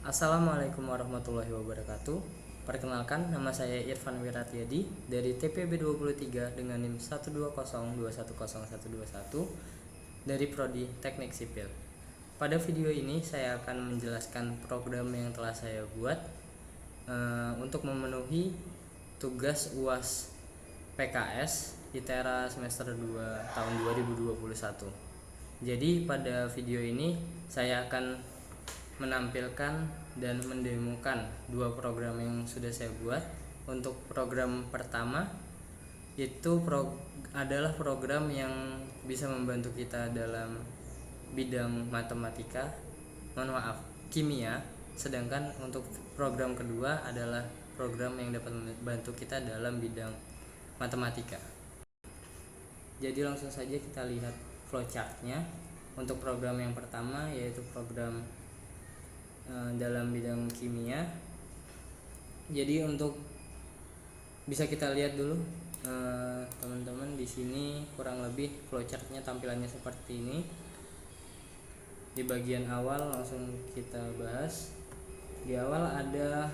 Assalamualaikum warahmatullahi wabarakatuh. Perkenalkan, nama saya Irfan Wiratiadi dari TPB 23 dengan NIM 120210121 dari Prodi Teknik Sipil. Pada video ini saya akan menjelaskan program yang telah saya buat untuk memenuhi tugas UAS PKS ITERA semester 2 tahun 2021. Jadi pada video ini saya akan menampilkan dan mendemokan dua program yang sudah saya buat. Untuk program pertama itu adalah program yang bisa membantu kita dalam bidang kimia. Sedangkan untuk program kedua adalah program yang dapat membantu kita dalam bidang matematika. Jadi langsung saja kita lihat flowchartnya. Untuk program yang pertama yaitu program dalam bidang kimia. Jadi untuk bisa kita lihat dulu teman-teman, di sini kurang lebih flowchartnya tampilannya seperti ini. Di bagian awal langsung kita bahas. Di awal ada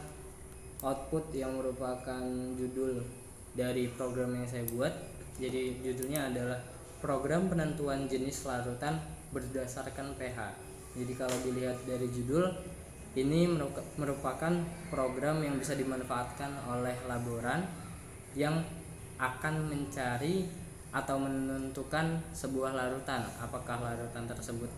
output yang merupakan judul dari program yang saya buat. Jadi judulnya adalah program penentuan jenis larutan berdasarkan pH. Jadi kalau dilihat dari judul, ini merupakan program yang bisa dimanfaatkan oleh laboran yang akan mencari atau menentukan sebuah larutan, apakah larutan tersebut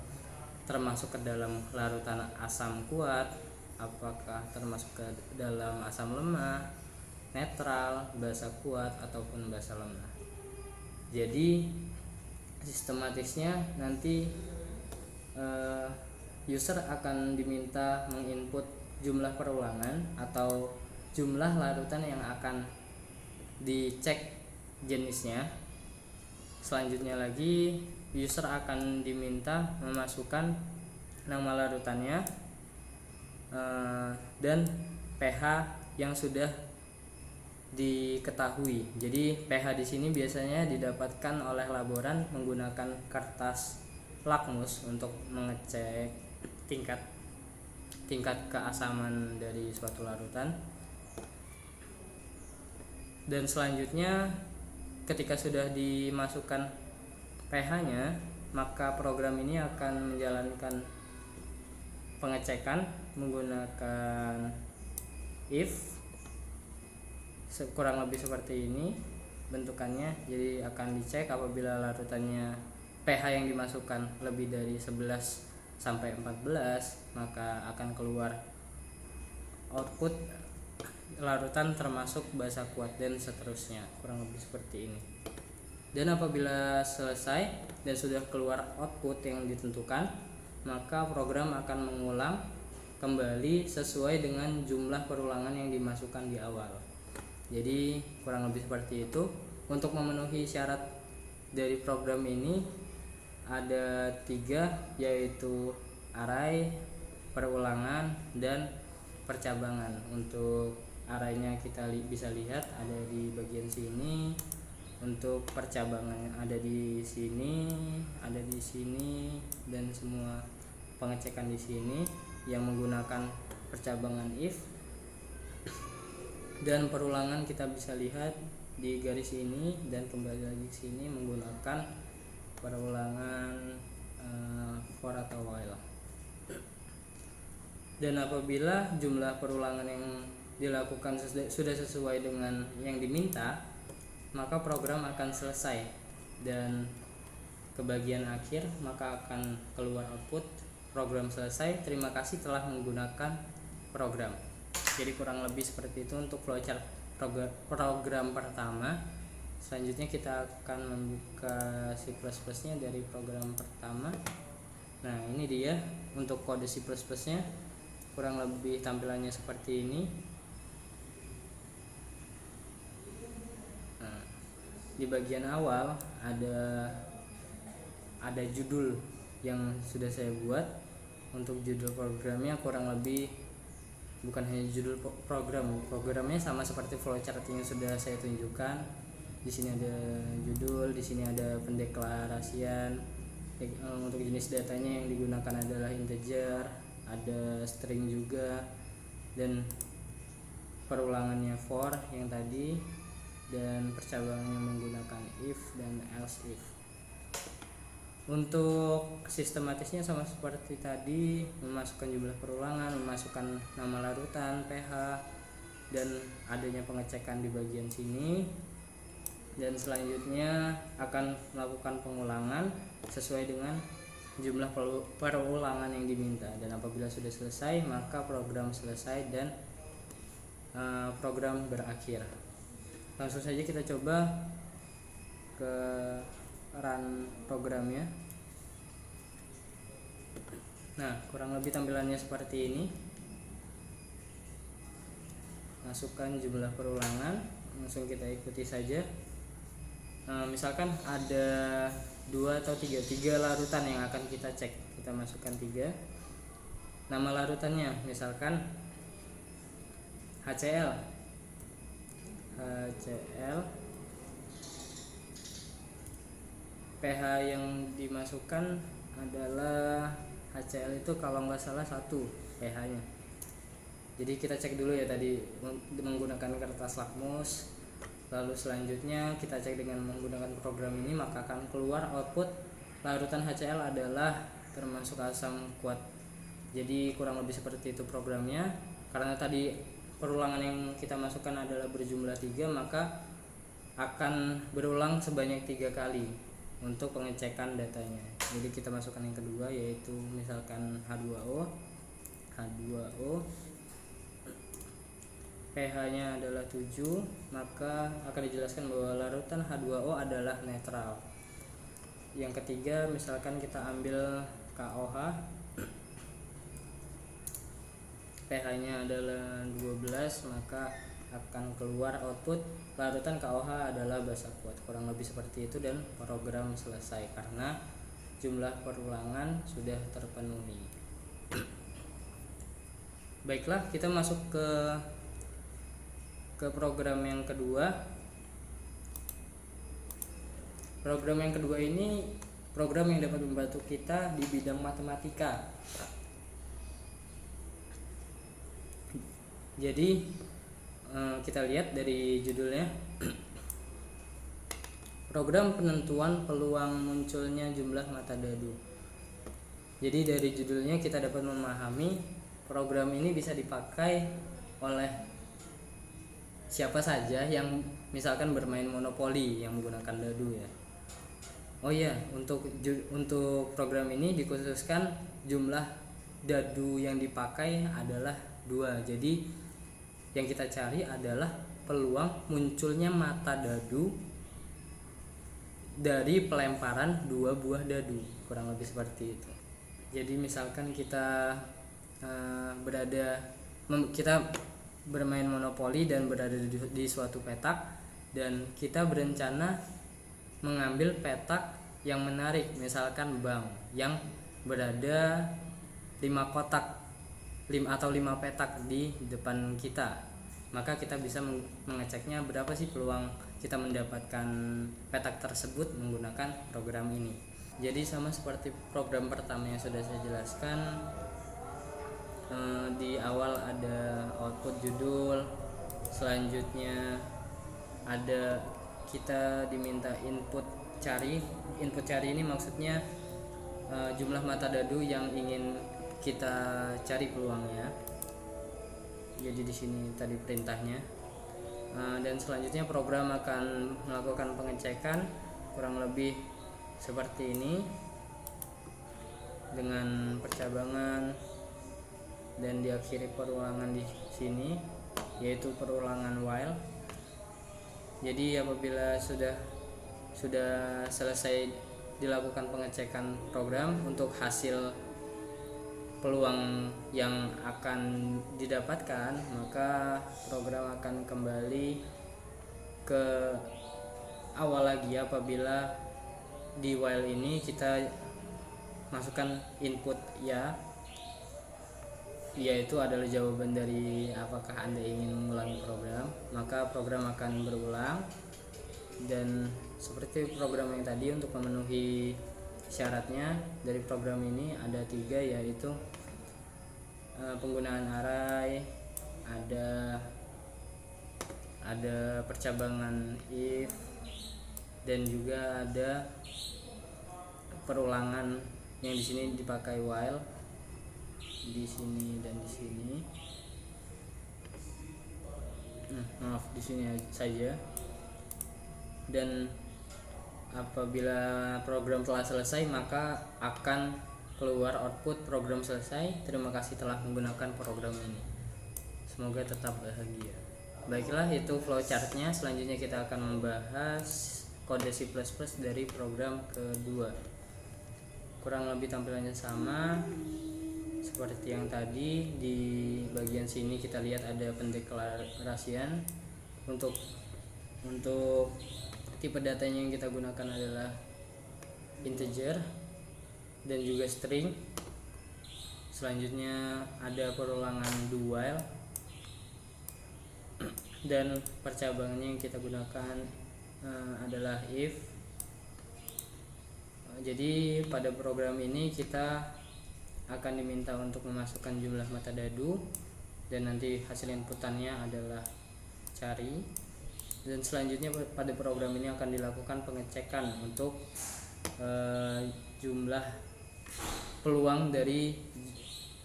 termasuk ke dalam larutan asam kuat, apakah termasuk ke dalam asam lemah, netral, basa kuat, ataupun basa lemah. Jadi sistematisnya nanti user akan diminta menginput jumlah perulangan atau jumlah larutan yang akan dicek jenisnya. Selanjutnya lagi user akan diminta memasukkan nama larutannya dan pH yang sudah diketahui. Jadi pH di sini biasanya didapatkan oleh laboran menggunakan kertas lakmus untuk mengecek tingkat keasaman dari suatu larutan. Dan selanjutnya ketika sudah dimasukkan pH-nya, maka program ini akan menjalankan pengecekan menggunakan if, kurang lebih seperti ini bentukannya. Jadi akan dicek apabila larutannya pH yang dimasukkan lebih dari 11 sampai 14, maka akan keluar output larutan termasuk basa kuat dan seterusnya, kurang lebih seperti ini. Dan apabila selesai dan sudah keluar output yang ditentukan, maka program akan mengulang kembali sesuai dengan jumlah perulangan yang dimasukkan di awal. Jadi kurang lebih seperti itu. Untuk memenuhi syarat dari program ini ada 3, yaitu array, perulangan, dan percabangan. Untuk arraynya kita bisa lihat ada di bagian sini. Untuk percabangannya ada di sini, ada di sini, dan semua pengecekan di sini yang menggunakan percabangan if. Dan perulangan kita bisa lihat di garis ini dan kembali lagi ke sini menggunakan perulangan for atau while. Dan apabila jumlah perulangan yang dilakukan sudah sesuai dengan yang diminta, maka program akan selesai. Dan ke bagian akhir maka akan keluar output program selesai, terima kasih telah menggunakan program. Jadi kurang lebih seperti itu untuk flowchart program pertama. Selanjutnya kita akan membuka C++ nya dari program pertama. Nah ini dia untuk kode C++ nya, kurang lebih tampilannya seperti ini. Nah, di bagian awal ada judul yang sudah saya buat. Untuk judul programnya kurang lebih bukan hanya judul programnya sama seperti flowchart yang sudah saya tunjukkan. Di sini ada judul, di sini ada pendeklarasian. Untuk jenis datanya yang digunakan adalah integer. ada string juga, dan perulangannya for yang tadi, dan percabangannya menggunakan if dan else if. Untuk sistematisnya sama seperti tadi, memasukkan jumlah perulangan, memasukkan nama larutan, pH, dan adanya pengecekan di bagian sini. Dan selanjutnya akan melakukan pengulangan sesuai dengan jumlah perulangan yang diminta, dan apabila sudah selesai maka program selesai dan program berakhir. Langsung saja kita coba ke run programnya. Nah, kurang lebih tampilannya seperti ini. Masukkan jumlah perulangan, langsung kita ikuti saja. Misalkan ada 2 atau 3 larutan yang akan kita cek, kita masukkan 3 nama larutannya, misalkan HCl, pH yang dimasukkan adalah HCl itu kalau nggak salah 1 pH nya. Jadi kita cek dulu ya tadi menggunakan kertas lakmus, lalu selanjutnya kita cek dengan menggunakan program ini, maka akan keluar output larutan HCl adalah termasuk asam kuat. Jadi kurang lebih seperti itu programnya. Karena tadi perulangan yang kita masukkan adalah berjumlah 3, maka akan berulang sebanyak 3 kali untuk pengecekan datanya. Jadi kita masukkan yang kedua, yaitu misalkan H2O, pH nya adalah 7, maka akan dijelaskan bahwa larutan H2O adalah netral. Yang ketiga, misalkan kita ambil KOH, pH nya adalah 12, maka akan keluar output larutan KOH adalah basa kuat. Kurang lebih seperti itu, dan program selesai karena jumlah perulangan sudah terpenuhi. Baiklah, kita masuk ke program yang kedua. Program yang kedua ini program yang dapat membantu kita di bidang matematika. Jadi kita lihat dari judulnya, program penentuan peluang munculnya jumlah mata dadu. Jadi dari judulnya kita dapat memahami program ini bisa dipakai oleh siapa saja yang misalkan bermain monopoli yang menggunakan dadu ya. Oh iya, untuk program ini dikhususkan jumlah dadu yang dipakai adalah 2. Jadi yang kita cari adalah peluang munculnya mata dadu dari pelemparan 2 buah dadu, kurang lebih seperti itu. Jadi misalkan kita kita bermain monopoli dan berada di suatu petak, dan kita berencana mengambil petak yang menarik, misalkan bank yang berada 5 kotak atau 5 petak di depan kita, maka kita bisa mengeceknya berapa sih peluang kita mendapatkan petak tersebut menggunakan program ini. Jadi sama seperti program pertama yang sudah saya jelaskan, di awal ada output judul, selanjutnya ada kita diminta input cari. Input cari ini maksudnya jumlah mata dadu yang ingin kita cari peluangnya. Jadi di sini tadi perintahnya, dan selanjutnya program akan melakukan pengecekan kurang lebih seperti ini dengan percabangan, dan diakhiri perulangan di sini yaitu perulangan while. Jadi apabila sudah selesai dilakukan pengecekan program untuk hasil peluang yang akan didapatkan, maka program akan kembali ke awal lagi apabila di while ini kita masukkan input ya, yaitu adalah jawaban dari apakah Anda ingin mengulangi program, maka program akan berulang. Dan seperti program yang tadi, untuk memenuhi syaratnya dari program ini ada 3, yaitu penggunaan array, ada percabangan if, dan juga ada perulangan yang di sini dipakai while di sini dan di sini. Maaf, di sini saja. Dan apabila program telah selesai maka akan keluar output program selesai. Terima kasih telah menggunakan program ini. Semoga tetap bahagia. Baiklah, itu flowchartnya. Selanjutnya kita akan membahas kode C++ dari program kedua. Kurang lebih tampilannya sama seperti yang tadi. Di bagian sini kita lihat ada pendeklarasian. Untuk tipe datanya yang kita gunakan adalah integer dan juga string. Selanjutnya ada perulangan do while, dan percabangannya yang kita gunakan adalah if. Jadi pada program ini kita akan diminta untuk memasukkan jumlah metadadu, dan nanti hasil inputannya adalah cari. Dan selanjutnya pada program ini akan dilakukan pengecekan untuk jumlah peluang dari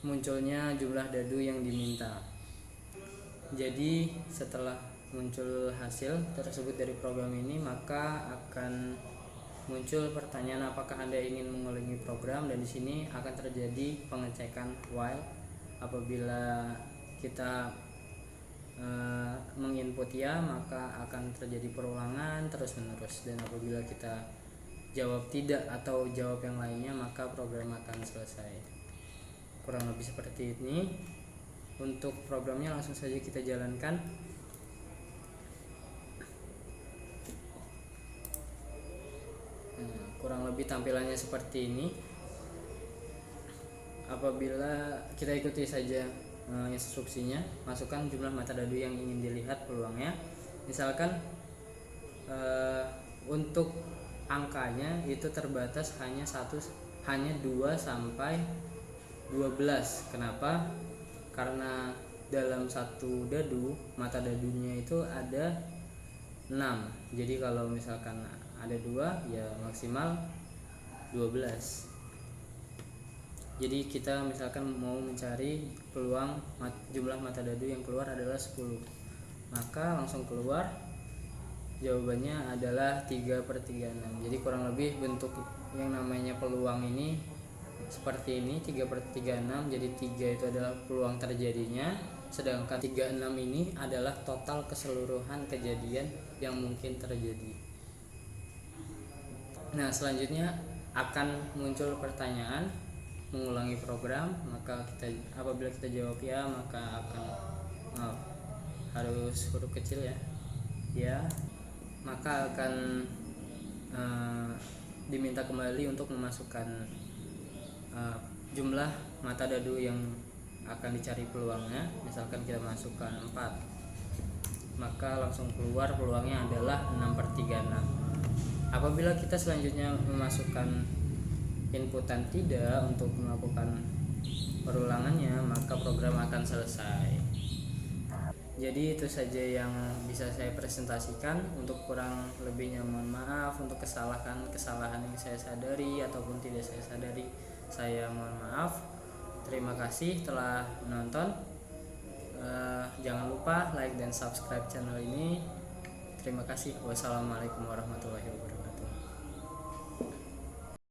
munculnya jumlah dadu yang diminta. Jadi setelah muncul hasil tersebut dari program ini, maka akan muncul pertanyaan apakah Anda ingin mengulangi program, dan di sini akan terjadi pengecekan while. Apabila kita menginput ya, maka akan terjadi perulangan terus menerus, dan apabila kita jawab tidak atau jawab yang lainnya, maka program akan selesai. Kurang lebih seperti ini. Untuk programnya langsung saja kita jalankan. Kurang lebih tampilannya seperti ini. Apabila kita ikuti saja instruksinya, masukkan jumlah metadadu yang ingin dilihat peluangnya. Misalkan untuk angkanya itu terbatas hanya 2 sampai 12. Kenapa? Karena dalam satu dadu, metadadunya itu ada 6. Jadi kalau misalkan ada 2 ya maksimal 12. Jadi kita misalkan mau mencari peluang jumlah metadadu yang keluar adalah 10, maka langsung keluar jawabannya adalah 3/36. Jadi kurang lebih bentuk yang namanya peluang ini seperti ini, 3/36. Jadi 3 itu adalah peluang terjadinya, sedangkan 36 ini adalah total keseluruhan kejadian yang mungkin terjadi. Nah, selanjutnya akan muncul pertanyaan mengulangi program. Maka apabila kita jawab ya, maka akan harus huruf kecil ya, maka akan diminta kembali untuk memasukkan jumlah metadadu yang akan dicari peluangnya. Misalkan kita masukkan 4, maka langsung keluar peluangnya adalah 6/36. Apabila kita selanjutnya memasukkan inputan tidak untuk melakukan perulangannya, maka program akan selesai. Jadi itu saja yang bisa saya presentasikan. Untuk kurang lebihnya mohon maaf. Untuk kesalahan yang saya sadari ataupun tidak saya sadari, saya mohon maaf. Terima kasih telah menonton. Jangan lupa like dan subscribe channel ini. Terima kasih. Wassalamualaikum warahmatullahi wabarakatuh.